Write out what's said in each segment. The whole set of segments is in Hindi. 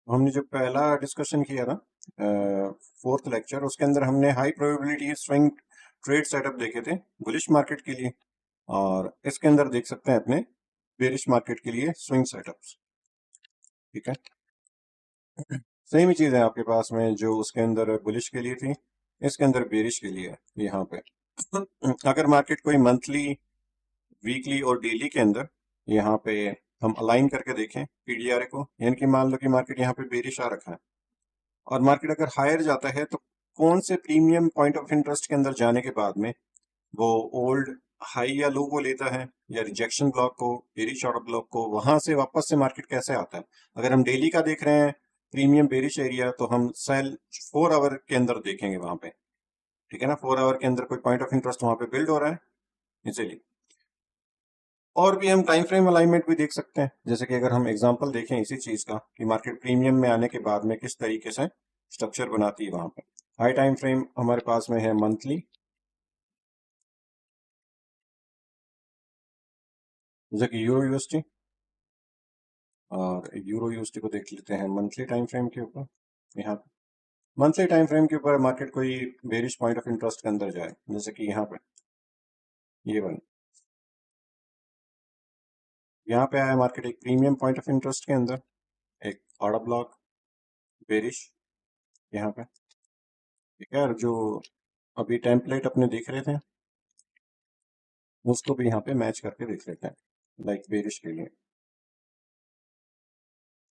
हमने जो पहला डिस्कशन किया ना, फोर्थ लेक्चर, उसके अंदर हमने high probability swing trade setup देखे थे बुलिश मार्केट के लिए। और इसके अंदर देख सकते हैं अपने बेरिश मार्केट के लिए स्विंग सेटअप्स। ठीक है, सेम ही चीज है आपके पास में जो उसके अंदर बुलिश के लिए थी, इसके अंदर बेरिश के लिए है यहाँ पे। अगर मार्केट कोई मंथली, वीकली और डेली के अंदर यहाँ पे हम अलाइन करके देखें पीडीआर को, यानी कि मान लो कि मार्केट यहाँ पे बेरिश आ रखा है और मार्केट अगर हायर जाता है तो कौन से प्रीमियम पॉइंट ऑफ इंटरेस्ट के अंदर जाने के बाद में वो ओल्ड हाई या लो को लेता है, या रिजेक्शन ब्लॉक को, बेरिश ऑर्डर ब्लॉक को, वहां से वापस से मार्केट कैसे आता है। अगर हम डेली का देख रहे हैं प्रीमियम बेरिश एरिया, तो हम सेल 4 आवर के अंदर देखेंगे वहां पे। ठीक है ना, 4 आवर के अंदर कोई पॉइंट ऑफ इंटरेस्ट वहां पे बिल्ड हो रहा है इसीलिए। और भी हम टाइम फ्रेम अलाइनमेंट भी देख सकते हैं, जैसे कि अगर हम एग्जांपल देखें इसी चीज का कि मार्केट प्रीमियम में आने के बाद में किस तरीके से स्ट्रक्चर बनाती है वहां पे। हाई टाइम फ्रेम हमारे पास में है मंथली, जैसे कि यूरो यूएसटी, और यूरो यूएसटी को देख लेते हैं मंथली टाइम फ्रेम के ऊपर। यहाँ पे मंथली टाइम फ्रेम के ऊपर मार्केट कोई बेरिश पॉइंट ऑफ इंटरेस्ट के अंदर जाए, जैसे कि यहाँ पे ये वन, यहाँ पे आया मार्केट एक प्रीमियम पॉइंट ऑफ इंटरेस्ट के अंदर, एक ऑर्डर ब्लॉक बेरिश यहाँ पे। ठीक है, और जो अभी टेम्पलेट अपने देख रहे थे उसको भी यहाँ पे मैच करके देख लेते हैं, लाइक बेरिश के लिए।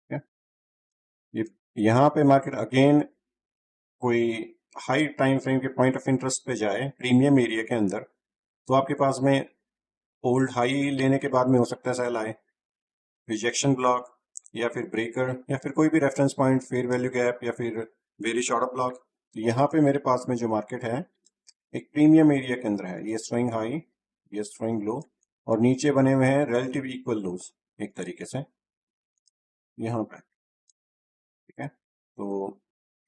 ठीक है, ये यहाँ पे मार्केट अगेन कोई हाई टाइम फ्रेम के पॉइंट ऑफ इंटरेस्ट पे जाए प्रीमियम एरिया के अंदर, तो आपके पास में ओल्ड हाई लेने के बाद में हो सकता है सेल आए, रिजेक्शन ब्लॉक, या फिर ब्रेकर, या फिर कोई भी reference point, fair value gap, या फिर बेरिश ऑर्डर ब्लॉक। तो यहाँ पे मेरे पास में जो मार्केट है एक प्रीमियम एरिया के अंदर है, ये स्विंग हाई, ये स्विंग लो, और नीचे बने हुए हैं रिलेटिव इक्वल लोज एक तरीके से यहाँ पे। ठीक है, तो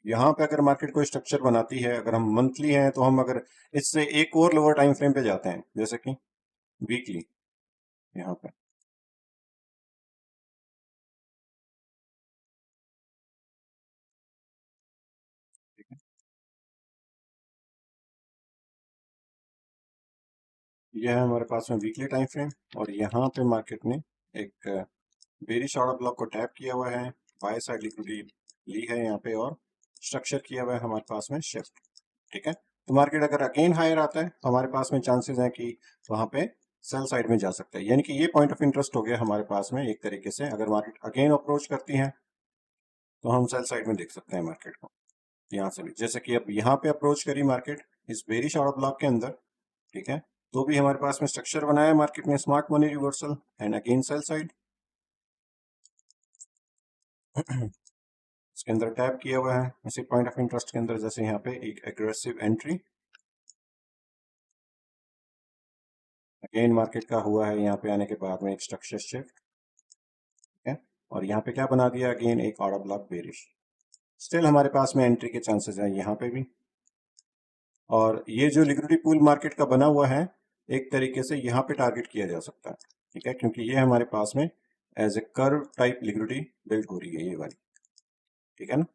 यहाँ पे अगर मार्केट कोई स्ट्रक्चर बनाती है, अगर हम मंथली हैं तो हम अगर इससे एक और लोअर टाइम फ्रेम पे जाते हैं, जैसे कि वीकली यहाँ पे। ठीक है, यह है हमारे पास में वीकली टाइम फ्रेम, और यहाँ पे मार्केट ने एक बेरिश ऑर्डर ब्लॉक को टैप किया हुआ है, बाय साइड लिक्विडिटी ली है यहाँ पे, और स्ट्रक्चर किया हुआ है हमारे पास में शिफ्ट। ठीक है, तो मार्केट अगर अगेन हायर आता है तो हमारे पास में चांसेस हैं कि वहां पे सेल साइड में जा सकता है, यानी कि ये पॉइंट ऑफ इंटरेस्ट हो गया हमारे पास में एक तरीके से। अगर मार्केट अगेन अप्रोच करती है तो हम सेल साइड में देख सकते हैं मार्केट को यहाँ से भी, जैसे कि अब यहाँ पे अप्रोच करी मार्केट इस बेरिश ऑर्डर ब्लॉक के अंदर। ठीक है, तो भी हमारे पास में स्ट्रक्चर बनाया मार्केट ने, smart money reversal and again sell side. इसके अंदर टैप किया हुआ है इसी पॉइंट ऑफ इंटरेस्ट के अंदर, जैसे यहाँ पे एक एग्रेसिव एंट्री, अगेन मार्केट का हुआ है यहाँ पे आने के बाद में एक स्ट्रक्चर शिफ्ट। है, और यहाँ पे क्या बना दिया, अगेन एक ऑर्डर ब्लॉक बेरिश। स्टिल हमारे पास में एंट्री के चांसेस हैं यहाँ पे भी। और ये जो लिक्विडिटी पूल मार्केट का बना हुआ है एक तरीके से यहाँ पे टारगेट किया जा सकता है। ठीक है, क्योंकि ये हमारे पास में as a curve type liquidity build हो रही है ये वाली। ठीक है ना,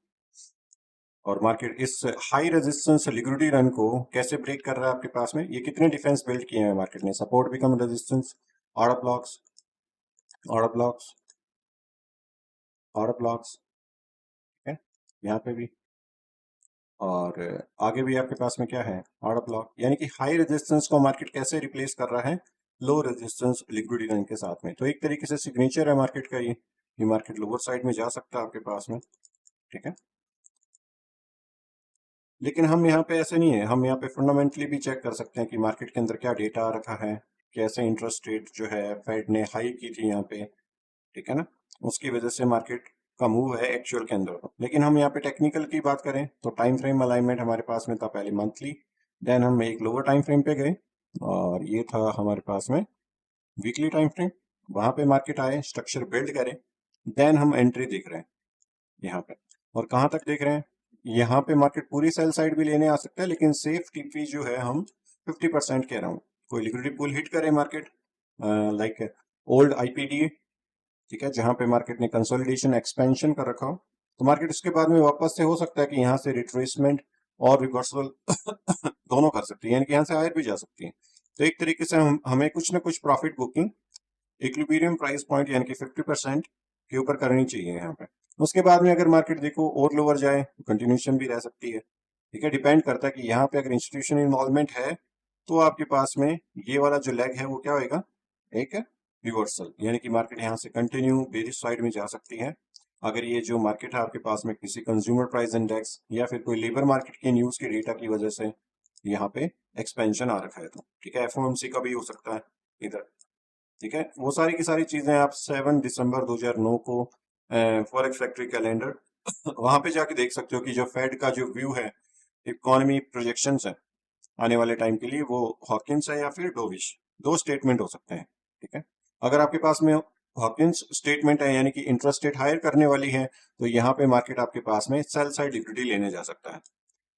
और मार्केट इस हाई रेजिस्टेंस लिक्विडिटी रन को कैसे ब्रेक कर रहा है आपके पास में, ये कितने डिफेंस बिल्ड किए हैं मार्केट ने, support become resistance, order blocks, order blocks, order blocks. ठीक है, यहाँ पे भी, और आगे भी आपके पास में क्या है, ऑर्डर ब्लॉक, यानी कि हाई रेजिस्टेंस को मार्केट कैसे रिप्लेस कर रहा है लो रेजिस्टेंस लिक्विडिटी रन के साथ में। तो एक तरीके से सिग्नेचर है मार्केट का ये मार्केट लोअर साइड में जा सकता है आपके पास में। ठीक है, लेकिन हम यहाँ पे ऐसे नहीं है, हम यहाँ पे फंडामेंटली भी चेक कर सकते हैं कि मार्केट के अंदर क्या डेटा आ रखा है, कैसे इंटरेस्ट रेट जो है फेड ने हाई की थी यहाँ पे। ठीक है ना, उसकी वजह से मार्केट का मूव है एक्चुअल के अंदर। लेकिन हम यहाँ पे टेक्निकल की बात करें तो टाइम फ्रेम अलाइनमेंट हमारे पास में था पहले मंथली, देन हम एक लोअर टाइम फ्रेम पे गए, और ये था हमारे पास में वीकली टाइम फ्रेम। वहां पे मार्केट आए, स्ट्रक्चर बिल्ड करे, देन हम एंट्री देख रहे हैं यहाँ पे। और कहाँ तक देख रहे हैं, यहाँ पे मार्केट पूरी सेल साइड भी लेने आ सकता है, लेकिन सेफ टीपी जो है हम 50% कह रहा हूँ। कोई लिक्विडिटी पुल हिट करे मार्केट, लाइक ओल्ड आईपीडी, ठीक है, जहां पे मार्केट ने कंसोलिडेशन एक्सपेंशन कर रखा हो, तो मार्केट इसके बाद में वापस से हो सकता है कि यहाँ से रिट्रेसमेंट और रिवर्सल दोनों कर सकती है, यानी कि यहाँ से हायर भी जा सकती है। तो एक तरीके से हमें कुछ ना कुछ profit booking equilibrium price point यानी कि 50% के ऊपर करनी चाहिए यहाँ पे। उसके बाद में अगर मार्केट देखो और लोअर जाए तो कंटिन्यूशन भी रह सकती है, ठीक है। डिपेंड करता है कि यहाँ पे अगर इंस्टीट्यूशन इन्वॉल्वमेंट है तो आपके पास में ये वाला जो लेग है वो क्या होएगा, एक रिवर्सल, यानी कि मार्केट यहाँ से कंटिन्यू बेरिश साइड में जा सकती है। अगर ये जो मार्केट है आपके पास में किसी कंज्यूमर प्राइस इंडेक्स या फिर कोई लेबर मार्केट के न्यूज के डेटा की वजह से यहाँ पे एक्सपेंशन आ रखा है तो ठीक है, एफओएमसी का भी हो सकता है इधर, ठीक है। वो सारी की सारी चीजें आप 7 दिसंबर 2009 को फॉरेक्स फैक्ट्री कैलेंडर वहां पे जाके देख सकते हो कि जो फेड का जो व्यू है, इकोनॉमी प्रोजेक्शंस है आने वाले टाइम के लिए, वो हॉकिंस है या फिर डोविश, दो स्टेटमेंट हो सकते हैं, ठीक है। अगर आपके पास में हॉकिंस स्टेटमेंट है यानी कि इंटरेस्ट रेट हायर करने वाली है तो यहाँ पे मार्केट आपके पास में सेल साइड लिक्विडिटी लेने जा सकता है।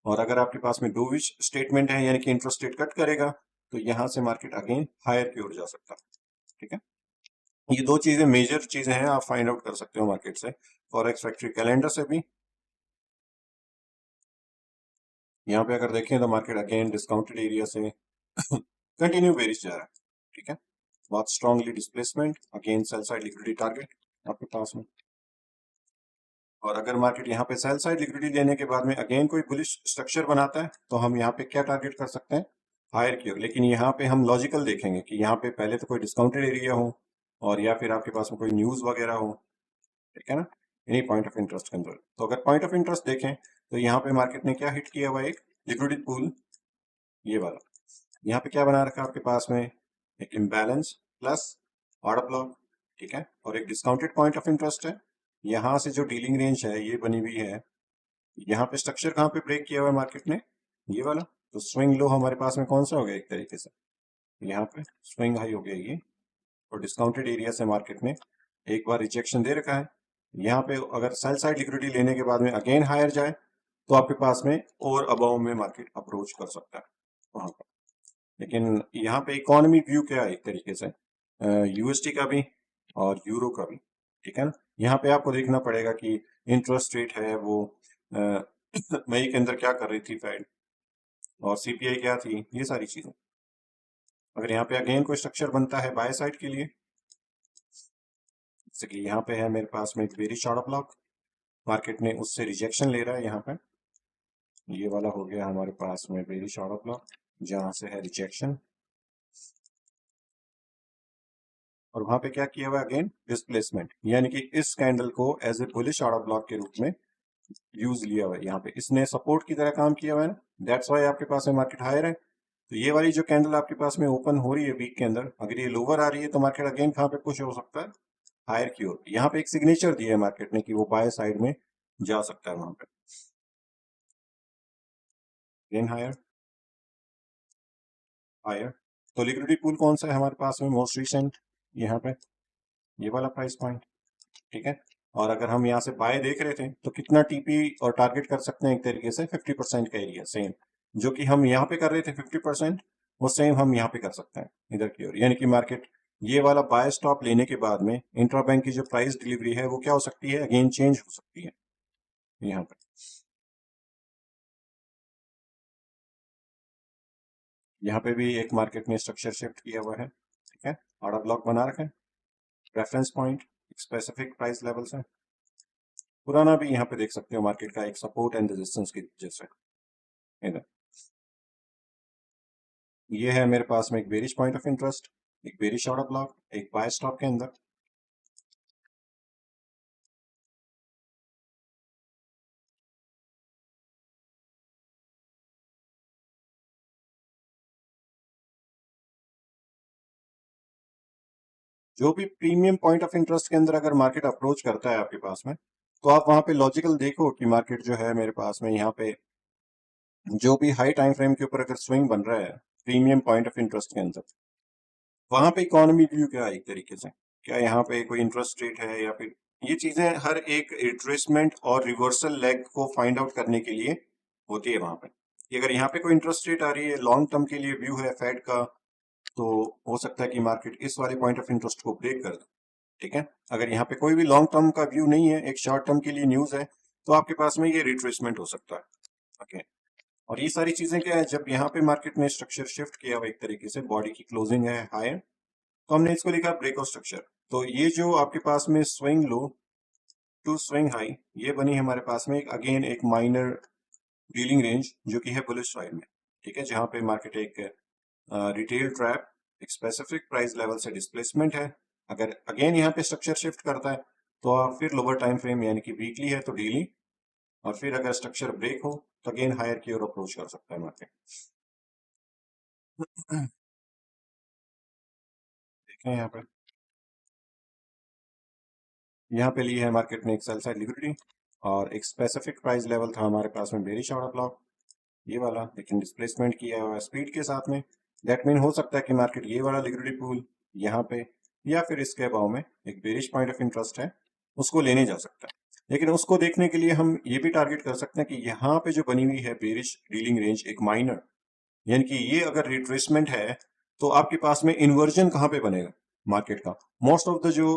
और अगर आपके पास में डोविश स्टेटमेंट है यानी कि इंटरेस्ट रेट कट करेगा तो यहाँ से मार्केट अगेन हायर की ओर जा सकता है, ठीक है। ये दो चीजें मेजर चीजें हैं, आप फाइंड आउट कर सकते हो मार्केट से, फॉरेक्स फैक्ट्री कैलेंडर से भी। यहाँ पे अगर देखें तो मार्केट अगेन डिस्काउंटेड एरिया से कंटिन्यू बेरिश जा रहा है, ठीक है। बहुत strongly displacement, again sell side liquidity target आपके पास में। और अगर मार्केट यहाँ पे सेल साइड लिक्विडिटी लेने के बाद में अगेन कोई बुलिश स्ट्रक्चर बनाता है तो हम यहाँ पे क्या टारगेट कर सकते हैं, हायर की ओर। लेकिन यहाँ पे हम लॉजिकल देखेंगे कि यहाँ पे पहले तो कोई डिस्काउंटेड एरिया हो और या फिर आपके पास में कोई न्यूज वगैरह हो, ठीक है ना, एनी पॉइंट ऑफ इंटरेस्ट के अंदर। तो अगर पॉइंट ऑफ इंटरेस्ट देखें तो यहाँ पे मार्केट ने क्या हिट किया हुआ, एक लिक्विडिटी पूल, ये वाला यहाँ पे क्या बना रखा है आपके पास में, एक इम्बैलेंस प्लस ऑर्डर ब्लॉक, ठीक है। और एक डिस्काउंटेड पॉइंट ऑफ इंटरेस्ट है, यहाँ से जो डीलिंग रेंज है ये बनी हुई है। यहाँ पे स्ट्रक्चर कहाँ पे ब्रेक किया हुआ है मार्केट ने, ये वाला। तो स्विंग लो हमारे पास में कौन सा हो गया, एक तरीके से यहाँ पे स्विंग हाई हो गया ये। और डिस्काउंटेड एरिया से मार्केट ने एक बार रिजेक्शन दे रखा है। यहाँ पे अगर सेल साइड लिक्विडिटी लेने के बाद में अगेन हायर जाए तो आपके पास में और अबाउ में मार्केट अप्रोच कर सकता है वहां पर। लेकिन यहाँ पे इकोनॉमी व्यू क्या है, एक तरीके से यूएसटी का भी और यूरो का भी, ठीक है ना। यहाँ पे आपको देखना पड़ेगा कि इंटरेस्ट रेट है वो मई के अंदर क्या कर रही थी फेड, और सीपीआई क्या थी, ये सारी चीजें। अगर यहाँ पे अगेन कोई स्ट्रक्चर बनता है बाय साइड के लिए, जैसे कि यहाँ पे है मेरे पास में एक बेरिश ऑर्डर ब्लॉक, मार्केट ने उससे रिजेक्शन ले रहा है, यहाँ पे ये वाला हो गया हमारे पास में बेरिश ऑर्डर ब्लॉक जहां से है रिजेक्शन। और वहां पे क्या किया हुआ अगेन, डिस्प्लेसमेंट, यानी कि इस कैंडल को as a bullish order block के रूप में यूज लिया हुआ है। यहाँ पे इसने सपोर्ट की तरह काम किया हुआ है ना, दैट्स वाई आपके पास में मार्केट हायर है। तो ये वाली जो कैंडल आपके पास में ओपन हो रही है वीक के अंदर, अगर ये लोअर आ रही है तो मार्केट अगेन कहाँ पे पुश हो सकता है, हायर की ओर। यहाँ पे एक सिग्नेचर दिया है मार्केट ने कि वो बाय साइड में जा सकता है वहां पे, अगेन हायर हायर। तो लिक्विडिटी पूल कौन सा है हमारे पास में मोस्ट रिसेंट, यहाँ पे ये वाला प्राइस पॉइंट, ठीक है। और अगर हम यहाँ से बाय देख रहे थे तो कितना टीपी और टारगेट कर सकते हैं, एक तरीके से 50% का एरिया सेम जो कि हम यहाँ पे कर रहे थे 50%, वो सेम हम यहाँ पे कर सकते हैं इधर की ओर। यानी कि मार्केट ये वाला बाय स्टॉप लेने के बाद में इंट्रा बैंक की जो प्राइस डिलीवरी है वो क्या हो सकती है, अगेन चेंज हो सकती है यहाँ पे। यहाँ पे भी एक मार्केट ने स्ट्रक्चर शिफ्ट किया हुआ है, ठीक है। ऑर्डर ब्लॉक बना रखा है, reference point specific price levels है। पुराना भी यहाँ पे देख सकते हो मार्केट का एक सपोर्ट एंड रेजिस्टेंस की जैसे इधर। ये है मेरे पास में एक बेरिश पॉइंट ऑफ इंटरेस्ट, एक बेरिश ऑर्डर ब्लॉक, एक बाय स्टॉप के अंदर। जो भी प्रीमियम पॉइंट ऑफ इंटरेस्ट के अंदर अगर मार्केट अप्रोच करता है आपके पास में, तो आप वहां पे लॉजिकल देखो कि मार्केट जो है मेरे पास में यहाँ पे जो भी हाई टाइम फ्रेम के ऊपर अगर स्विंग बन रहा है प्रीमियम पॉइंट ऑफ इंटरेस्ट के अंदर, वहां पे इकोनॉमी व्यू क्या है, एक तरीके से क्या यहाँ पे कोई इंटरेस्ट रेट है या फिर ये चीजें हर एक रिट्रेसमेंट और रिवर्सल लेग को फाइंड आउट करने के लिए होती है वहां पे। कि अगर यहाँ पे कोई इंटरेस्ट रेट आ रही है, लॉन्ग टर्म के लिए व्यू है फेड का, तो हो सकता है कि मार्केट इस वाले पॉइंट ऑफ इंटरेस्ट को ब्रेक कर दे, ठीक है। अगर यहाँ पे कोई भी लॉन्ग टर्म का व्यू नहीं है, एक शॉर्ट टर्म के लिए न्यूज है तो आपके पास में ये रिट्रेसमेंट हो सकता है। ओके, और ये सारी चीजें क्या है, जब यहाँ पे मार्केट ने स्ट्रक्चर शिफ्ट किया हुआ एक तरीके से, बॉडी की क्लोजिंग है हायर, तो हमने इसको लिखा ब्रेकआउट स्ट्रक्चर। तो ये जो आपके पास में swing low to swing high, ये बनी हमारे पास में अगेन एक माइनर डीलिंग रेंज जो कि है बुलिश साइड में। ठीक है, जहां पे मार्केट एक रिटेल ट्रैप, एक स्पेसिफिक प्राइस लेवल से डिस्प्लेसमेंट है। अगर अगेन यहाँ पे स्ट्रक्चर शिफ्ट करता है तो आप फिर लोअर टाइम फ्रेम यानी कि वीकली है तो डेली, और फिर अगर स्ट्रक्चर ब्रेक हो तो अगेन हायर की ओर अप्रोच कर सकता है मार्केट। देखें यहाँ पे ली है मार्केट ने एक सेल साइड लिक्विडिटी, और एक स्पेसिफिक प्राइस लेवल था हमारे पास में बेरिश ऑर्डर ब्लॉक, ये वाला, लेकिन डिस्प्लेसमेंट किया हुआ है स्पीड के साथ में। दैट मीन हो सकता है कि मार्केट ये वाला लिक्विडिटी पूल यहाँ पे या फिर इसके अबाव में एक बेरिश पॉइंट ऑफ इंटरेस्ट है उसको लेने जा सकता है। लेकिन उसको देखने के लिए हम ये भी टारगेट कर सकते हैं कि यहाँ पे जो बनी हुई है बेरिश डीलिंग रेंज एक माइनर, यानी कि ये अगर रिट्रेसमेंट है तो आपके पास में इन्वर्जन कहाँ पे बनेगा मार्केट का। मोस्ट ऑफ द जो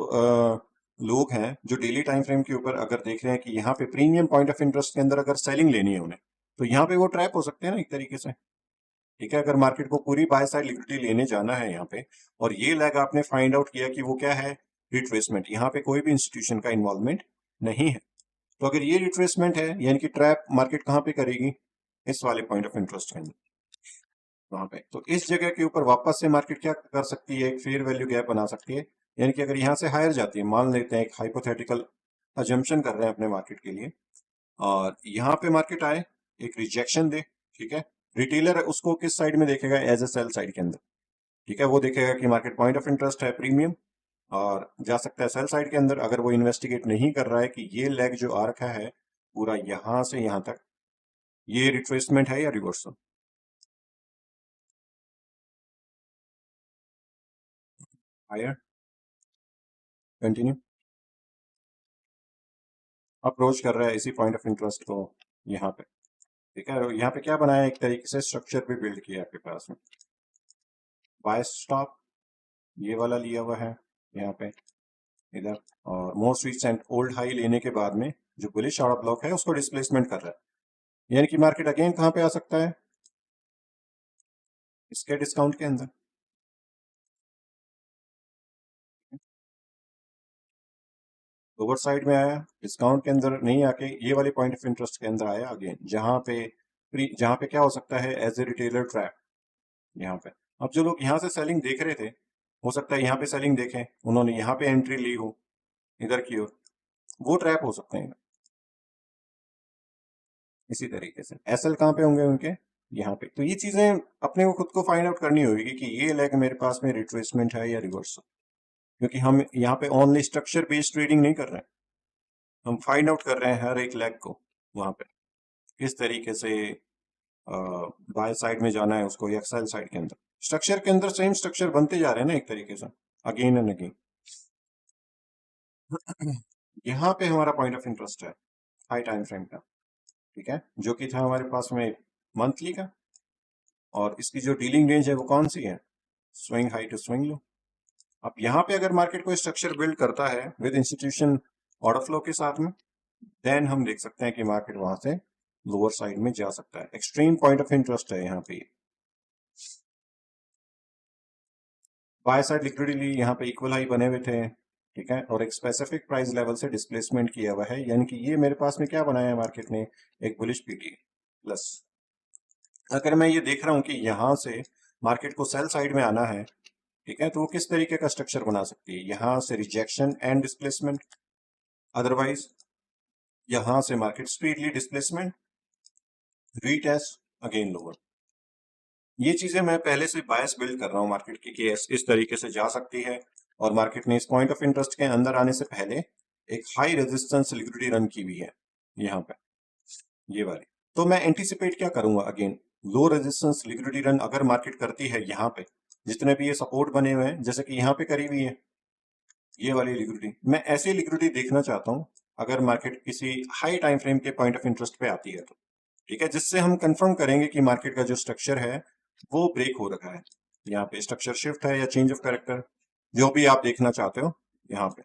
लोग हैं जो डेली टाइम फ्रेम के ऊपर अगर देख रहे हैं कि यहाँ पे प्रीमियम पॉइंट ऑफ इंटरेस्ट के अंदर अगर सेलिंग लेनी है उन्हें, तो यहाँ पे वो ट्रैप हो सकते हैं ना एक तरीके से। ठीक है, अगर मार्केट को पूरी बाय साइड लिक्विडिटी लेने जाना है यहाँ पे, और ये लैग आपने फाइंड आउट किया कि वो क्या है, रिट्रेसमेंट, यहाँ पे कोई भी इंस्टीट्यूशन का इन्वॉल्वमेंट नहीं है, तो अगर ये रिट्रेसमेंट है यानी कि ट्रैप मार्केट कहाँ पे करेगी, इस वाले पॉइंट ऑफ इंटरेस्ट के अंदर वहां पे। तो इस जगह के ऊपर वापस से मार्केट क्या कर सकती है, एक फेयर वैल्यू गैप बना सकती है। यानी कि अगर यहाँ से हायर जाती है, मान लेते हैं एक हाइपोथेटिकल अजम्पशन कर रहे हैं अपने मार्केट के लिए, और यहाँ पे मार्केट आए एक रिजेक्शन दे, ठीक है, रिटेलर उसको किस साइड में देखेगा, एज ए सेल साइड के अंदर। ठीक है, वो देखेगा कि मार्केट पॉइंट ऑफ इंटरेस्ट है प्रीमियम, और जा सकता है सेल साइड के अंदर। अगर वो इन्वेस्टिगेट नहीं कर रहा है कि ये लेग जो आ रखा है पूरा यहां से यहां तक, ये रिट्रेसमेंट है या रिवर्सल। हायर, कंटिन्यू, अप्रोच कर रहा है इसी पॉइंट ऑफ इंटरेस्ट को यहाँ पे। ठीक है, और यहाँ पे क्या बनाया, एक तरीके से स्ट्रक्चर भी बिल्ड किया आपके पास में, बाय स्टॉप ये वाला लिया हुआ है यहाँ पे इधर, और मोस्ट रिसेंट ओल्ड हाई लेने के बाद में जो बुलिश आउट ब्लॉक है उसको डिस्प्लेसमेंट कर रहा है। यानी कि मार्केट अगेन कहाँ पे आ सकता है, इसके डिस्काउंट के अंदर। लोअर साइड में आया, डिस्काउंट के अंदर नहीं आके ये वाले पॉइंट ऑफ इंटरेस्ट के अंदर आया अगेन, जहां पे क्या हो सकता है, एज ए रिटेलर ट्रैप यहाँ पे। अब जो लोग यहाँ से सेलिंग देख रहे थे, हो सकता है यहाँ पे सेलिंग देखें, उन्होंने यहाँ पे एंट्री ली हो इधर की ओर, वो ट्रैप हो सकते हैं। इसी तरीके से एसएल कहाँ पे होंगे उनके, यहाँ पे। तो ये चीजें अपने को खुद को फाइंड आउट करनी होगी कि ये लेग मेरे पास में रिट्रेसमेंट है या रिवर्सल, क्योंकि हम यहाँ पे ओनली स्ट्रक्चर बेस्ड ट्रेडिंग नहीं कर रहे हैं, हम फाइंड आउट कर रहे हैं हर एक लेग को वहां पे किस तरीके से बाय साइड में जाना है उसको, या सेल साइड के अंदर। स्ट्रक्चर के अंदर सेम स्ट्रक्चर बनते जा रहे हैं ना एक तरीके से, अगेन एंड अगेन। यहाँ पे हमारा पॉइंट ऑफ इंटरेस्ट है हाई टाइम फ्रेम का, ठीक है, जो कि था हमारे पास में मंथली का, और इसकी जो डीलिंग रेंज है वो कौन सी है, swing high to swing low. अब यहाँ पे अगर मार्केट कोई स्ट्रक्चर बिल्ड करता है विद इंस्टीट्यूशन ऑर्डर फ्लो के साथ में, देन हम देख सकते हैं कि मार्केट वहां से लोअर साइड में जा सकता है। एक्सट्रीम पॉइंट ऑफ इंटरेस्ट है यहाँ पे, बाय साइड लिक्विडिटी यहाँ पे इक्वल हाई बने हुए थे, ठीक है, और एक स्पेसिफिक प्राइस लेवल से डिस्प्लेसमेंट किया हुआ है, यानी कि ये मेरे पास में क्या बनाया है मार्केट ने, एक बुलिश पीटी प्लस। अगर मैं ये देख रहा हूँ कि यहाँ से मार्केट को सेल साइड में आना है, ठीक है, तो वो किस तरीके का स्ट्रक्चर बना सकती है, यहाँ से रिजेक्शन एंड डिस्प्लेसमेंट, अदरवाइज यहाँ से market speedily displacement, retest, again lower. ये चीजें मैं पहले से बायस बिल्ड कर रहा हूँ मार्केट की कि इस तरीके से जा सकती है, और मार्केट ने इस पॉइंट ऑफ इंटरेस्ट के अंदर आने से पहले एक हाई रेजिस्टेंस लिक्विडिटी रन की हुई है यहाँ पे, ये वाली। तो मैं एंटिसिपेट क्या करूंगा, again low resistance liquidity run अगर मार्केट करती है यहाँ पे, जितने भी ये सपोर्ट बने हुए हैं जैसे कि यहाँ पे करी हुई है ये वाली लिक्विडिटी, मैं ऐसी लिक्विडिटी देखना चाहता हूँ अगर मार्केट किसी हाई टाइम फ्रेम के पॉइंट ऑफ इंटरेस्ट पे आती है तो, ठीक है, जिससे हम कंफर्म करेंगे कि मार्केट का जो स्ट्रक्चर है वो ब्रेक हो रखा है, यहाँ पे स्ट्रक्चर शिफ्ट है या चेंज ऑफ कैरेक्टर, जो भी आप देखना चाहते हो यहाँ पे।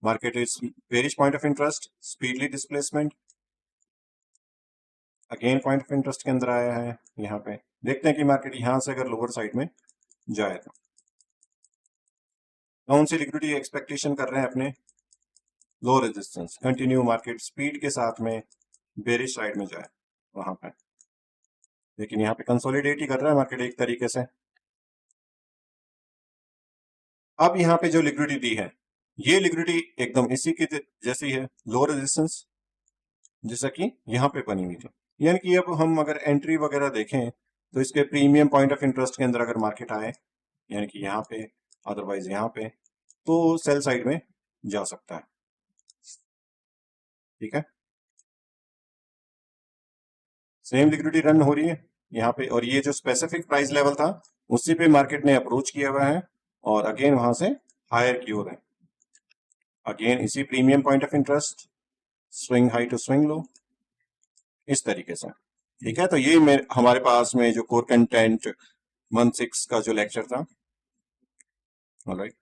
Market is bearish point of interest, speedily displacement, again point of interest के अंदर आया है। यहाँ पे देखते हैं कि मार्केट यहां से अगर लोअर साइड में जाए तो कौन सी लिक्विडिटी एक्सपेक्टेशन कर रहे हैं अपने, low resistance, continue market speed के साथ में बेरिश साइड में जाए वहां पे, लेकिन यहाँ पे कंसोलिडेट ही कर रहा है मार्केट एक तरीके से। अब यहाँ पे जो लिक्विडिटी दी है ये लिक्विडिटी एकदम इसी की जैसी है, लो रेजिस्टेंस जैसा कि यहाँ पे बनी हुई थी। यानी कि अब हम अगर एंट्री वगैरह देखें तो इसके प्रीमियम पॉइंट ऑफ इंटरेस्ट के अंदर अगर मार्केट आए, यानी कि यहाँ पे, अदरवाइज यहाँ पे, तो सेल साइड में जा सकता है। ठीक है, सेम लिक्विडिटी रन हो रही है यहाँ पे, और ये जो स्पेसिफिक प्राइस लेवल था उसी पे मार्केट ने अप्रोच किया हुआ है और अगेन वहां से हायर की ओर है। अगेन इसी premium point of interest, swing high to swing low, इस तरीके से। ठीक है, तो ये हमारे पास में जो कोर कंटेंट मंथ 6 का जो लेक्चर था। ऑलराइट।